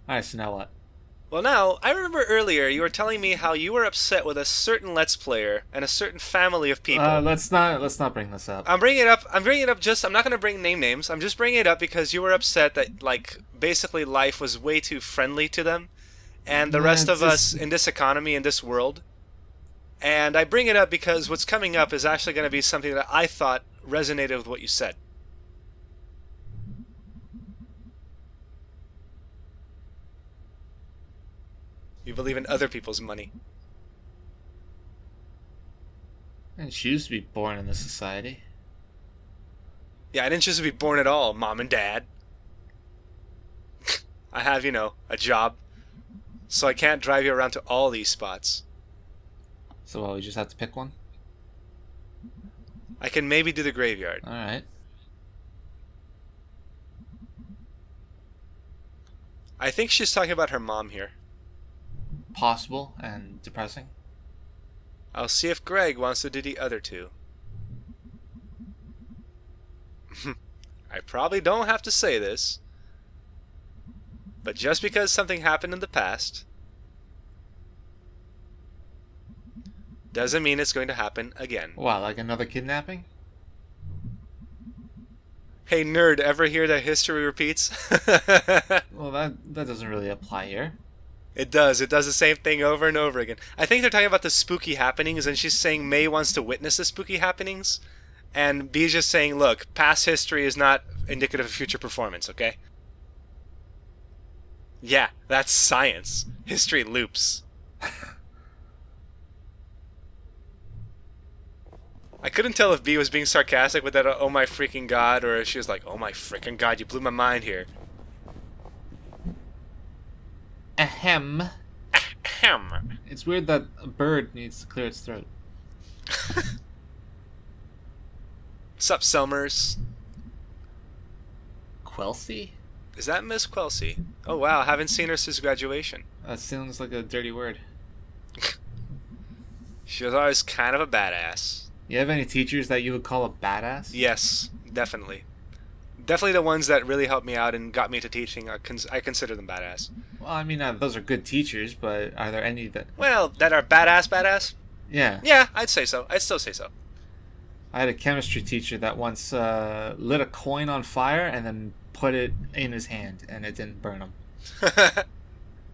Alright, so now what? Well, now, I remember earlier you were telling me how you were upset with a certain Let's Player and a certain family of people. Let's not bring this up. I'm bringing it up just. I'm not going to bring names. I'm just bringing it up because you were upset that, like, basically life was way too friendly to them and the Nah, rest of just us in this economy, in this world. And I bring it up because what's coming up is actually going to be something that I thought resonated with what you said. You believe in other people's money. I didn't choose to be born in this society. Yeah, I didn't choose to be born at all, mom and dad. I have, a job, so I can't drive you around to all these spots. So we just have to pick one. I can maybe do the graveyard. All right. I think she's talking about her mom here. Possible and depressing. I'll see if Greg wants to do the other two. I probably don't have to say this, but just because something happened in the past doesn't mean it's going to happen again. Wow, like another kidnapping? Hey nerd, ever hear that history repeats? Well, that doesn't really apply here. It does. It does the same thing over and over again. I think they're talking about the spooky happenings, and she's saying May wants to witness the spooky happenings, and B's just saying, look, past history is not indicative of future performance, okay? Yeah, that's science. History loops. I couldn't tell if B was being sarcastic with that oh my freaking god, or if she was like, oh my freaking god, you blew my mind here. Ahem. Ahem. It's weird that a bird needs to clear its throat. Sup, Selmers? Quelcy? Is that Miss Quelcy? Oh wow, haven't seen her since graduation. That sounds like a dirty word. She was always kind of a badass. You have any teachers that you would call a badass? Yes, definitely. Definitely the ones that really helped me out and got me to teaching. I consider them badass. Well, I mean, those are good teachers, but are there any that... Well, that are badass? Yeah. Yeah, I'd say so. I'd still say so. I had a chemistry teacher that once lit a coin on fire and then put it in his hand, and it didn't burn him.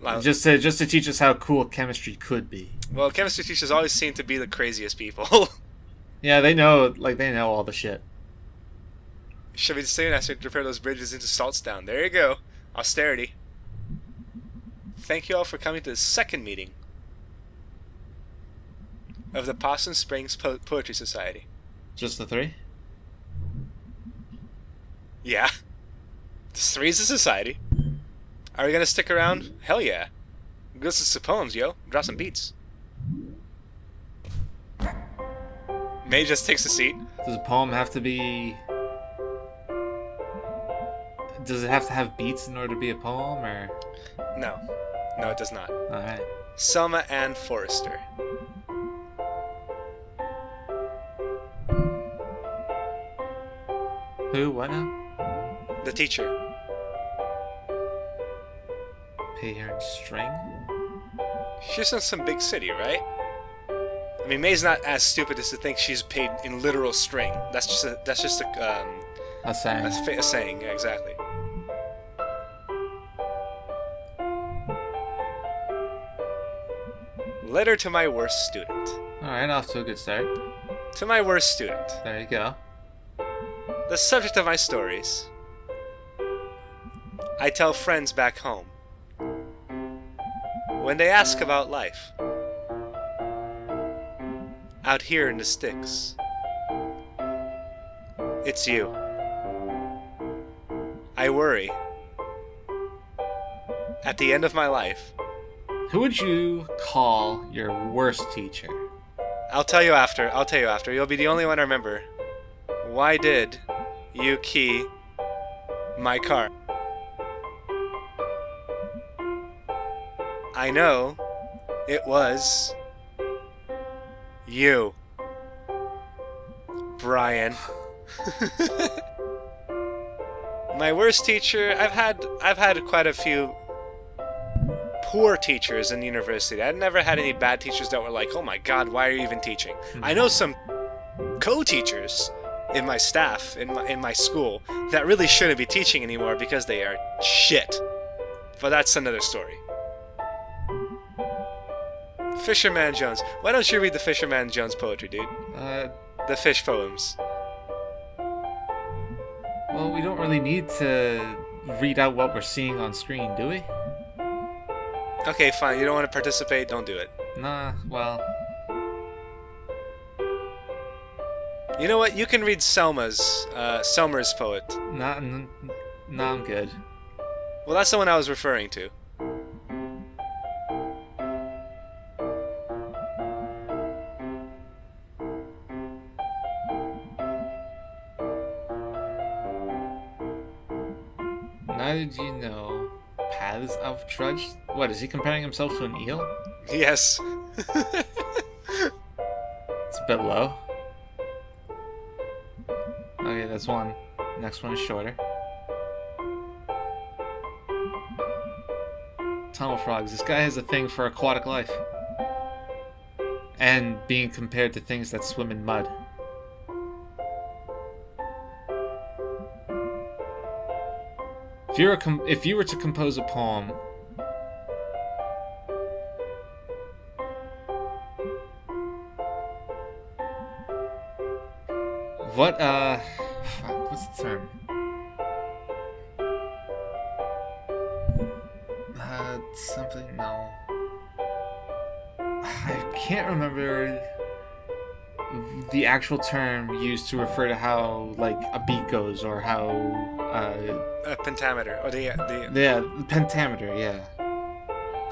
Well, Just to teach us how cool chemistry could be. well, chemistry teachers always seem to be the craziest people. Yeah, they know all the shit. Should be the same as to repair those bridges into Saltstown. There you go. Austerity. Thank you all for coming to the second meeting of the Possum Springs Poetry Society. Just the three? Yeah. This three is a society. Are we gonna stick around? Hell yeah. Listen to some poems, yo. Draw some beats. May just takes a seat. Does a poem have to be... Does it have to have beats in order to be a poem, or... No. No, it does not. Alright. Selma Ann Forrester. Who? What now? The teacher. Pay her in string? She's in some big city, right? I mean, May's not as stupid as to think she's paid in literal string. That's just A saying. a saying. Yeah, exactly. Letter to my worst student. Alright, off to a good start. To my worst student. There you go. The subject of my stories. I tell friends back home. When they ask about life. Out here in the sticks. It's you. I worry. At the end of my life. Who would you call your worst teacher? I'll tell you after. You'll be the only one to remember. Why did you key my car? I know it was you, Brian. My worst teacher, I've had quite a few poor teachers in university. I never had any bad teachers that were like, oh my god, why are you even teaching? I know some co-teachers in my staff, in my school, that really shouldn't be teaching anymore because they are shit. But that's another story. Fisherman Jones. Why don't you read the Fisherman Jones poetry, dude? The fish poems. Well, we don't really need to read out what we're seeing on screen, do we? Okay, fine. You don't want to participate? Don't do it. Nah, well... You know what? You can read Selmer's poet. Nah, I'm good. Well, that's the one I was referring to. Neither do you know paths I've trudged. What, is he comparing himself to an eel? Yes. It's a bit low. Okay, that's one. Next one is shorter. Tunnel frogs. This guy has a thing for aquatic life. And being compared to things that swim in mud. If you were to compose a poem what's the term? Something, no. I can't remember the actual term used to refer to how, like, a beat goes, or how, A pentameter. Or Yeah, pentameter, yeah.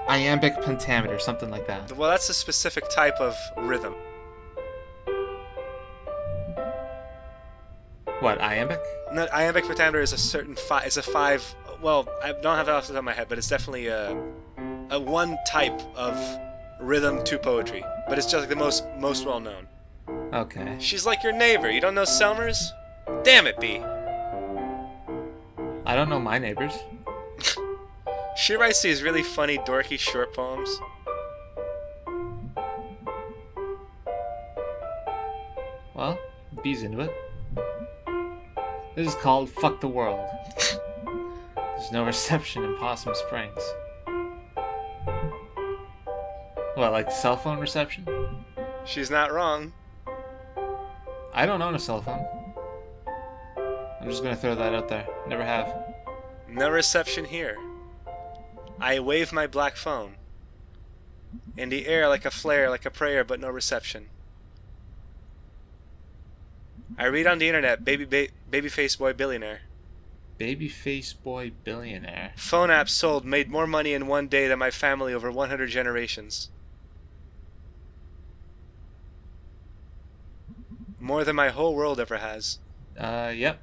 Iambic pentameter, something like that. Well, that's a specific type of rhythm. What, iambic? No, iambic pentameter is a certain is a 5. Well, I don't have it off the top of my head, but it's definitely a one type of rhythm to poetry. But it's just like the most well known. Okay. She's like your neighbor. You don't know Selmer's? Damn it, B. I don't know my neighbors. She writes these really funny, dorky short poems. Well, B's into it. This is called Fuck the World. There's no reception in Possum Springs. What, like cell phone reception? She's not wrong. I don't own a cell phone. I'm just gonna throw that out there. Never have. No reception here. I wave my black phone. In the air like a flare, like a prayer, but no reception. I read on the internet, babyface boy billionaire. Babyface boy billionaire. Phone apps sold made more money in one day than my family over 100 generations. More than my whole world ever has. Yep.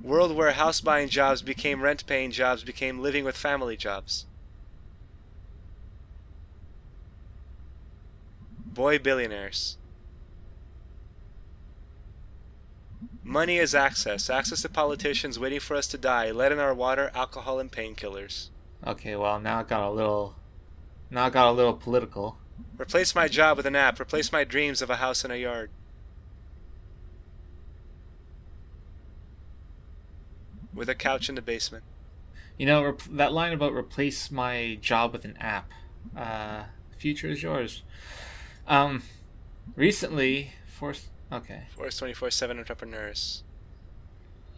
World where house buying jobs became rent paying jobs became living with family jobs. Boy billionaires. Money is access. Access to politicians waiting for us to die. Lead in our water, alcohol, and painkillers. Okay, well, now it got a little political. Replace my job with an app. Replace my dreams of a house and a yard. With a couch in the basement. You know, that line about replace my job with an app. The future is yours. Recently, Force 24/7 entrepreneurs.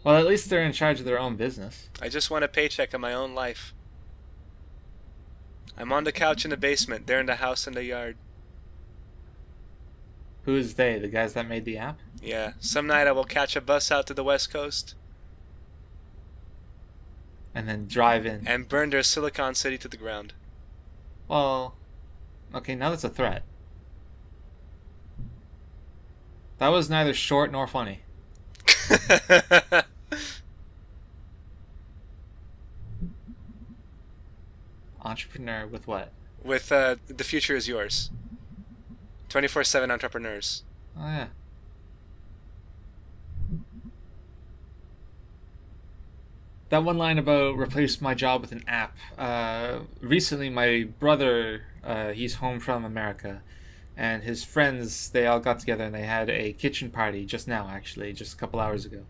Well, at least they're in charge of their own business. I just want a paycheck in my own life. I'm on the couch in the basement. They're in the house and the yard. Who is they? The guys that made the app? Yeah. Some night I will catch a bus out to the West Coast. And then drive in. And burn their Silicon City to the ground. Well, okay, now that's a threat. That was neither short nor funny. Entrepreneur with what? With the future is yours. 24/7 entrepreneurs. Oh, yeah. That one line about replace my job with an app. Recently, my brother, he's home from America, and his friends, they all got together and they had a kitchen party just now, actually, just a couple hours ago.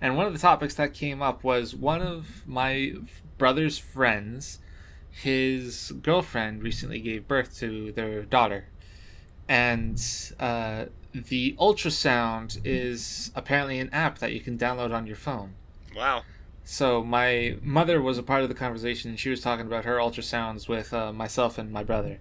And one of the topics that came up was one of my brother's friends, his girlfriend recently gave birth to their daughter. And the ultrasound is apparently an app that you can download on your phone. Wow. So my mother was a part of the conversation, and she was talking about her ultrasounds with myself and my brother.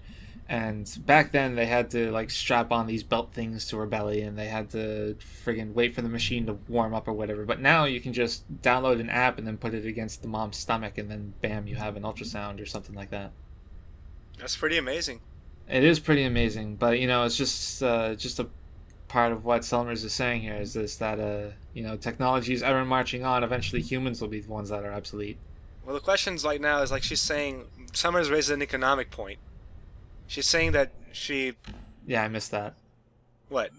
And back then, they had to like strap on these belt things to her belly, and they had to friggin' wait for the machine to warm up or whatever. But now you can just download an app and then put it against the mom's stomach, and then bam, you have an ultrasound or something like that. That's pretty amazing. It is pretty amazing, but you know, it's just a part of what Selmers is saying here is this that you know, technology is ever marching on. Eventually, humans will be the ones that are obsolete. Well, the question's like now is like she's saying Summers raises an economic point. She's saying that she. Yeah, I missed that. What?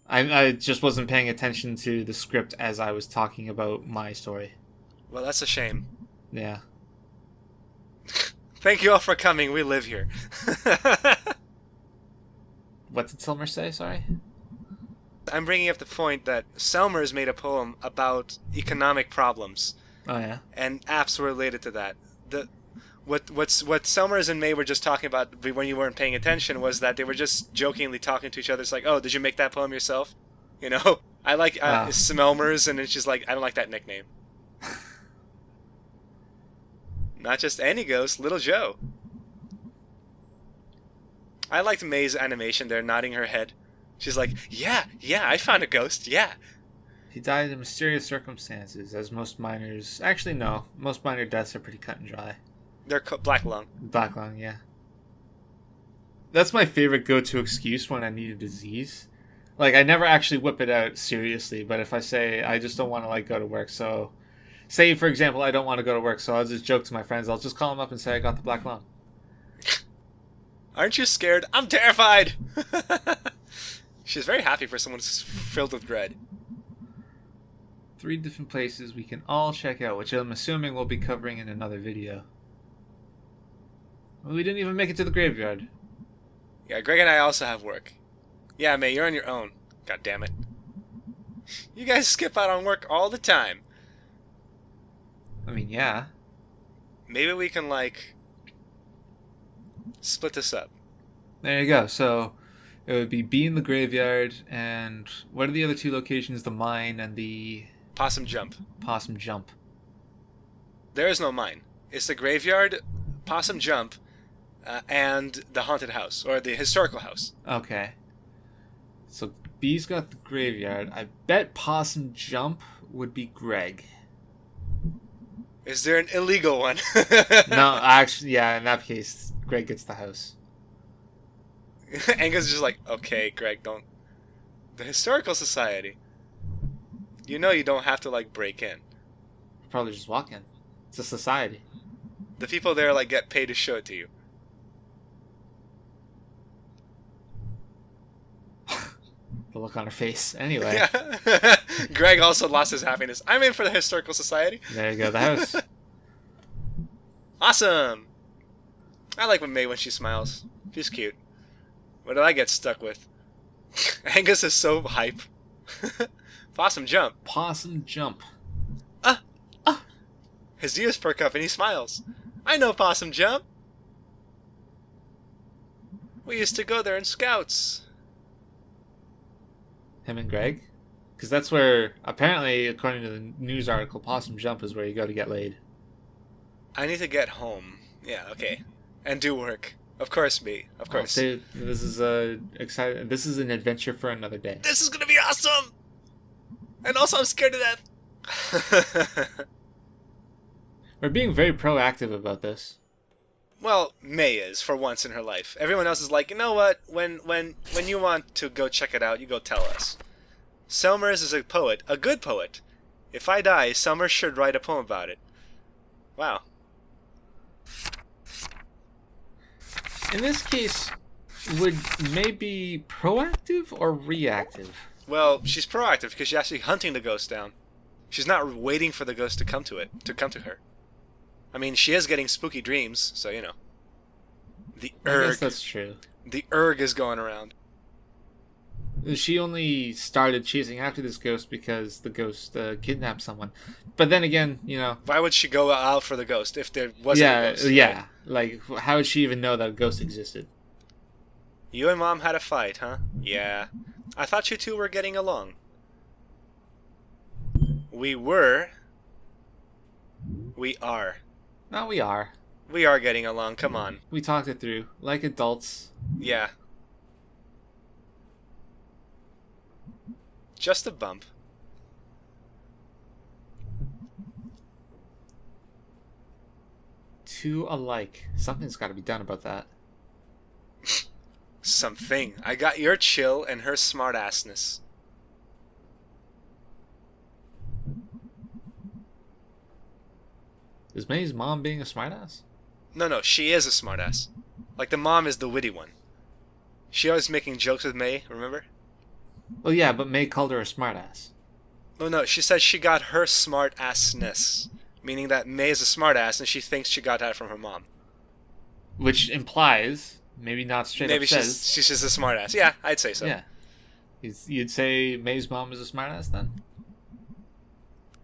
I just wasn't paying attention to the script as I was talking about my story. Well, that's a shame. Yeah. Thank you all for coming. We live here. What did Selmer say? Sorry. I'm bringing up the point that Selmers made a poem about economic problems. Oh yeah. And apps were related to that. What Selmers and Mae were just talking about when you weren't paying attention was that they were just jokingly talking to each other. It's like, oh, did you make that poem yourself? You know, I like Smelmers, and then she's like, I don't like that nickname. Not just any ghost, Little Joe. I liked Mae's animation there, nodding her head. She's like, yeah, I found a ghost, yeah. He died in mysterious circumstances, as most miners... Actually, no. Most miner deaths are pretty cut and dry. They're black lung. Black lung, yeah. That's my favorite go-to excuse when I need a disease. Like, I never actually whip it out seriously, but if I say I just don't want to, like, go to work, so... Say, for example, I don't want to go to work, so I'll just joke to my friends. I'll just call them up and say I got the black lung. Aren't you scared? I'm terrified! She's very happy for someone who's filled with dread. 3 different places we can all check out, which I'm assuming we'll be covering in another video. Well, we didn't even make it to the graveyard. Yeah, Greg and I also have work. Yeah, Mae, you're on your own. God damn it. You guys skip out on work all the time. I mean, yeah. Maybe we can, like, split this up. There you go. So, it would be in the graveyard, and what are the other 2 locations? The mine and the... Possum Jump. Possum Jump. There is no mine. It's the graveyard, Possum Jump, and the haunted house, or the historical house. Okay. So, B's got the graveyard. I bet Possum Jump would be Gregg. Is there an illegal one? No, actually, yeah, in that case, Gregg gets the house. Angus is just like, okay, Greg, don't... The Historical Society. You know you don't have to, like, break in. Probably just walk in. It's a society. The people there, like, get paid to show it to you. The look on her face. Anyway. Yeah. Greg also lost his happiness. I'm in for the Historical Society. There you go, the house. Awesome! I like Mae when she smiles. She's cute. What did I get stuck with? Angus is so hype. Possum Jump. Possum Jump. His ears perk up and he smiles. I know Possum Jump. We used to go there in Scouts. Him and Gregg? Because that's where, apparently, according to the news article, Possum Jump is where you go to get laid. I need to get home. Yeah, okay. And do work. Of course, me. Of course. This is exciting. This is an adventure for another day. This is gonna be awesome! And also, I'm scared to death. We're being very proactive about this. Well, Mae is, for once in her life. Everyone else is like, you know what? When you want to go check it out, you go tell us. Selmers is a poet, a good poet. If I die, Selmers should write a poem about it. Wow. In this case, would Mae be proactive or reactive? Well, she's proactive because she's actually hunting the ghost down. She's not waiting for the ghost to come to her. I mean, she is getting spooky dreams, so you know. The I guess erg. that's true. The erg is going around. She only started chasing after this ghost because the ghost kidnapped someone. But then again, you know. Why would she go out for the ghost if there wasn't a ghost? Yeah. Like, how would she even know that a ghost existed? You and Mom had a fight, huh? Yeah. I thought you two were getting along. We were. We are. No, we are. We are getting along, come on. We talked it through, like adults. Yeah. Just a bump. Two alike. Something's got to be done about that. Something. I got your chill and her smartassness. Is Mae's mom being a smartass? No, she is a smartass. Like, the mom is the witty one. She always making jokes with Mae, remember? Well, yeah, but Mae called her a smartass. No, she said she got her smartassness. Meaning that Mae is a smartass and she thinks she got that from her mom. Which implies, maybe not straight Maybe up says... she's just a smartass. Yeah, I'd say so. Yeah. You'd say Mae's mom is a smartass then?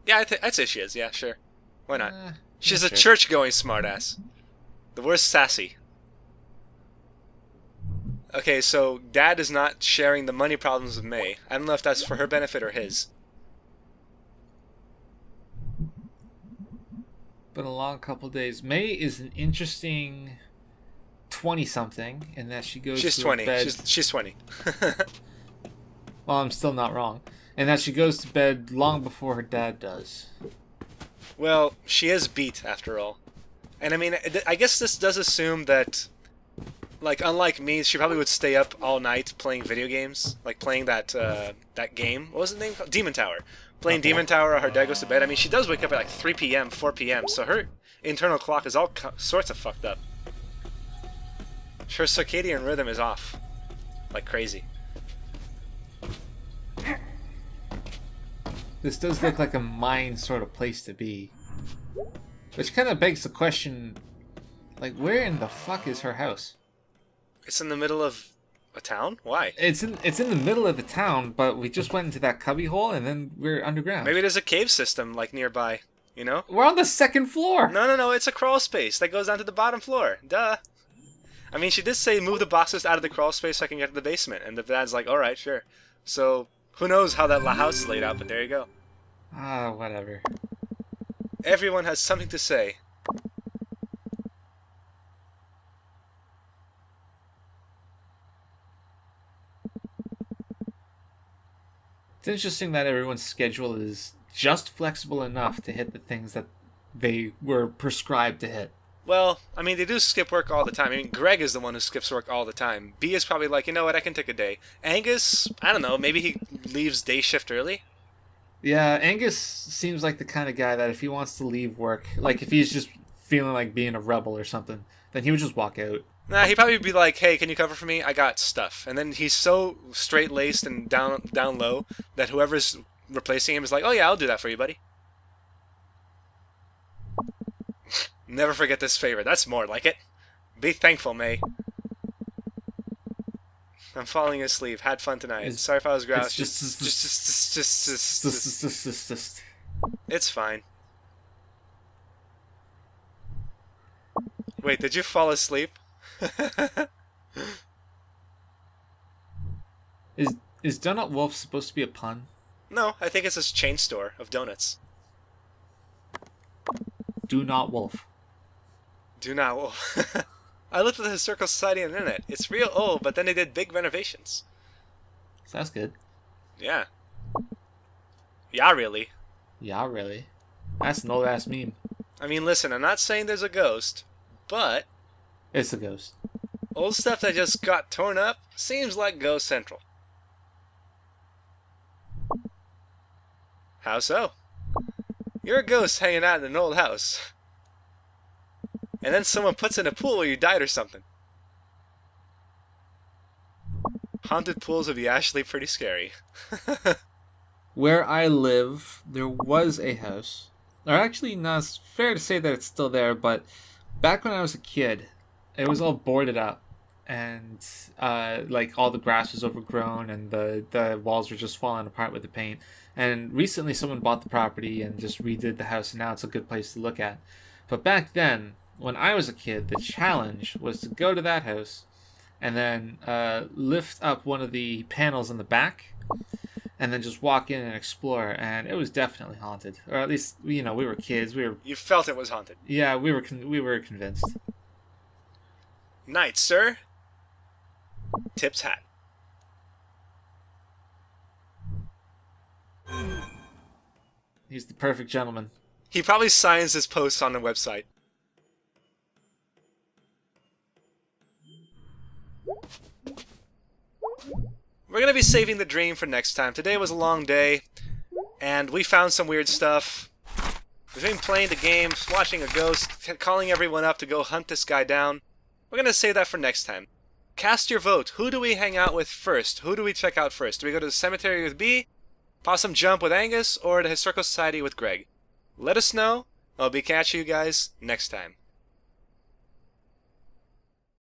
Yeah, I'd say she is. Yeah, sure. Why not? She's a sure. church-going smartass. The worst sassy. Okay, so Dad is not sharing the money problems with Mae. I don't know if that's for her benefit or his. Been a long couple days. Mae is an interesting 20-something in that she goes She's to 20. bed... She's 20. Well, I'm still not wrong. And that she goes to bed long before her dad does. Well, she is beat, after all. And I mean, I guess this does assume that, like, unlike me, she probably would stay up all night playing video games. Like, playing that game. What was the name called? Demon Tower. Playing Demon Tower while her dad goes to bed. I mean, she does wake up at like 3 p.m., 4 p.m., so her internal clock is all sorts of fucked up. Her circadian rhythm is off. Like crazy. This does look like a mine sort of place to be. Which kind of begs the question, like, where in the fuck is her house? It's in the middle of a town? Why? It's in the middle of the town, but we just went into that cubby hole and then we're underground. Maybe there's a cave system, like, nearby, you know? We're on the second floor! No, it's a crawl space that goes down to the bottom floor. Duh. I mean, she did say move the boxes out of the crawl space so I can get to the basement, and the dad's like, alright, sure. So, who knows how that house is laid out, but there you go. Ah, whatever. Everyone has something to say. It's interesting that everyone's schedule is just flexible enough to hit the things that they were prescribed to hit. Well, I mean, they do skip work all the time. I mean, Gregg is the one who skips work all the time. Bea is probably like, you know what, I can take a day. Angus, I don't know, maybe he leaves day shift early? Yeah, Angus seems like the kind of guy that if he wants to leave work, like if he's just feeling like being a rebel or something, then he would just walk out. Nah, he'd probably be like, hey, can you cover for me? I got stuff. And then he's so straight-laced and down low that whoever's replacing him is like, oh yeah, I'll do that for you, buddy. Never forget this favor. That's more like it. Be thankful, Mae. I'm falling asleep. Had fun tonight. Sorry if I was grouchy. It's fine. Wait, did you fall asleep? Is Donut Wolf supposed to be a pun? No, I think it's a chain store of donuts. Do not wolf. Do not wolf. I looked at the Historical Society on the internet. It's real old, but then they did big renovations. So that's good. Yeah. Yeah, really. Yeah, really. That's an old ass meme. I mean, listen, I'm not saying there's a ghost, but It's a ghost. old stuff that just got torn up seems like Ghost Central. How so? You're a ghost hanging out in an old house. And then someone puts in a pool where you died or something. Haunted pools would be actually pretty scary. where I live, there was a house. Or actually, no, it's fair to say that it's still there, but back when I was a kid, it was all boarded up. And like all the grass was overgrown and the walls were just falling apart with the paint. And recently someone bought the property and just redid the house, and now it's a good place to look at. But back then, when I was a kid, the challenge was to go to that house and then lift up one of the panels in the back and then just walk in and explore. And it was definitely haunted, or at least we were kids. You felt it was haunted. Yeah, we were convinced. Night, sir. Tip's hat. He's the perfect gentleman. He probably signs his posts on the website. We're gonna be saving the dream for next time. Today was a long day, and we found some weird stuff. Between playing the game, watching a ghost, calling everyone up to go hunt this guy down, we're gonna save that for next time. Cast your vote. Who do we hang out with first? Who do we check out first? Do we go to the cemetery with Bea, Possum Jump with Angus, or the Historical Society with Gregg? Let us know. I'll be catching you guys next time.